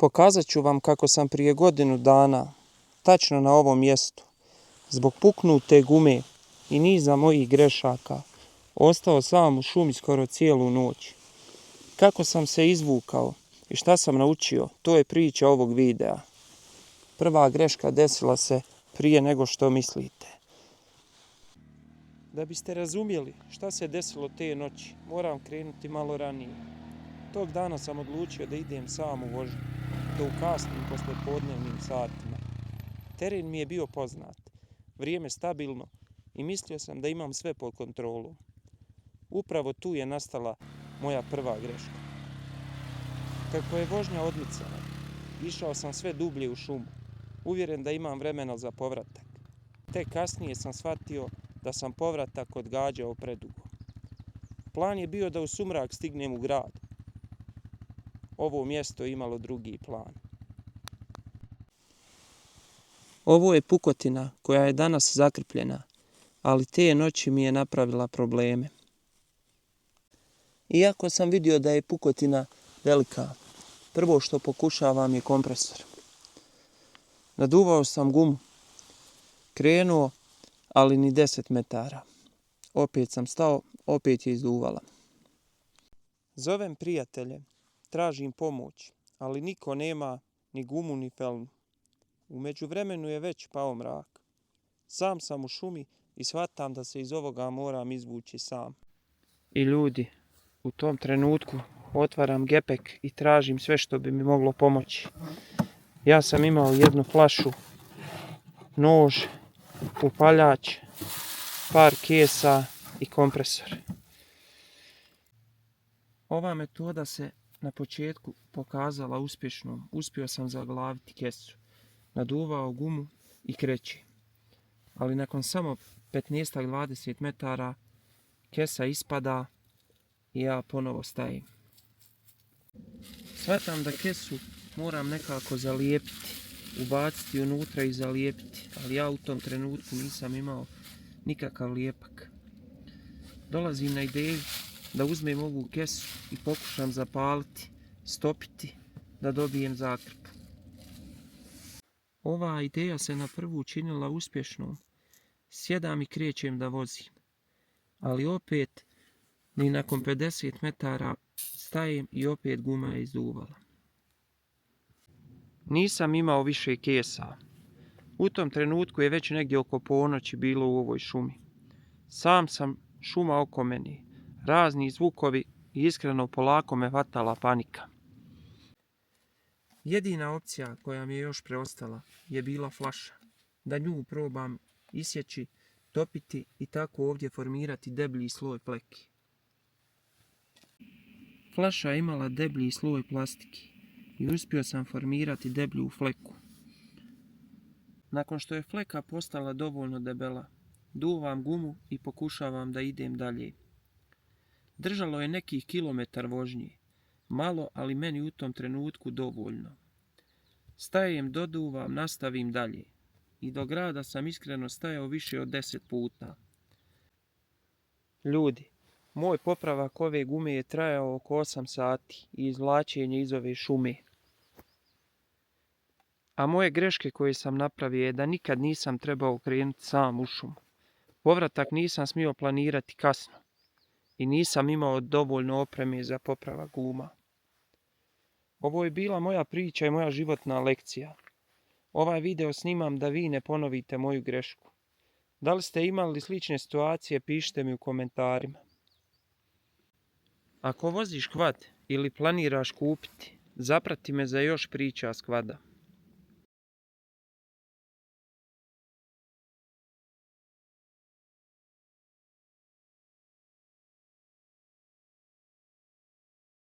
Pokazat ću vam kako sam prije godinu dana, tačno na ovom mjestu, zbog puknute gume i niza mojih grešaka, ostao sam u šumi skoro cijelu noć. Kako sam se izvukao i šta sam naučio, to je priča ovog videa. Prva greška desila se prije nego što mislite. Da biste razumjeli šta se desilo te noći, moram krenuti malo ranije. Tog dana sam odlučio da idem sam u vožnju, do u kasnim poslijepodnevnim satima. Teren mi je bio poznat, vrijeme stabilno i mislio sam da imam sve pod kontrolom. Upravo tu je nastala moja prva greška. Kako je vožnja odmicala, išao sam sve dublje u šumu, uvjeren da imam vremena za povratak. Tek kasnije sam shvatio da sam povratak odgađao predugo. Plan je bio da u sumrak stignem u grad. Ovo mjesto je imalo drugi plan. Ovo je pukotina koja je danas zakrpljena, ali te noći mi je napravila probleme. Iako sam vidio da je pukotina velika, prvo što pokušavam je kompresor. Naduvao sam gumu, krenuo, ali ni 10 metara. Opet sam stao, opet je izduvala. Zovem prijatelje, tražim pomoć, ali niko nema ni gumu ni felnu. U međuvremenu je već pao mrak. Sam sam u šumi i shvatam da se iz ovoga moram izvući sam. I ljudi, u tom trenutku otvaram gepek i tražim sve što bi mi moglo pomoći. Ja sam imao jednu flašu, nož, upaljač, par kesa i kompresor. Ova metoda se na početku pokazala uspješnom. Uspio sam zaglaviti kesu, naduvao gumu i kreće. Ali nakon samo 15-20 metara kesa ispada i ja ponovo stajem. Shvatam da kesu moram nekako zalijepiti, ubaciti unutra i zalijepiti, ali ja u tom trenutku nisam imao nikakav lijepak. Dolazim na ideju da uzmem ovu kesu i pokušam zapaliti, stopiti, da dobijem zakrpu. Ova ideja se na prvu učinila uspješnom. Sjedam i krećem da vozim. Ali opet, ni nakon 50 metara stajem i opet guma je izduvala. Nisam imao više kesa. U tom trenutku je već negdje oko ponoći bilo u ovoj šumi. Sam sam, šuma oko mene, razni zvukovi i iskreno polako me hvatala panika. Jedina opcija koja mi je još preostala je bila flaša. Da nju probam isjeći, topiti i tako ovdje formirati deblji sloj fleke. Flaša je imala deblji sloj plastike i uspio sam formirati deblju fleku. Nakon što je fleka postala dovoljno debela, duvam gumu i pokušavam da idem dalje. Držalo je nekih kilometar vožnje, malo, ali meni u tom trenutku dovoljno. Stajem, doduvam, nastavim dalje. I do grada sam iskreno stajao više od 10 puta. Ljudi, moj popravak ove gume je trajao oko 8 sati i izvlačenje iz ove šume. A moje greške koje sam napravio je da nikad nisam trebao krenuti sam u šumu. Povratak nisam smio planirati kasno i nisam imao dovoljno opreme za popravak guma. Ovo je bila moja priča i moja životna lekcija. Ovaj video snimam da vi ne ponovite moju grešku. Da li ste imali slične situacije, pišite mi u komentarima. Ako voziš kvad ili planiraš kupiti, zaprati me za još priča s kvada.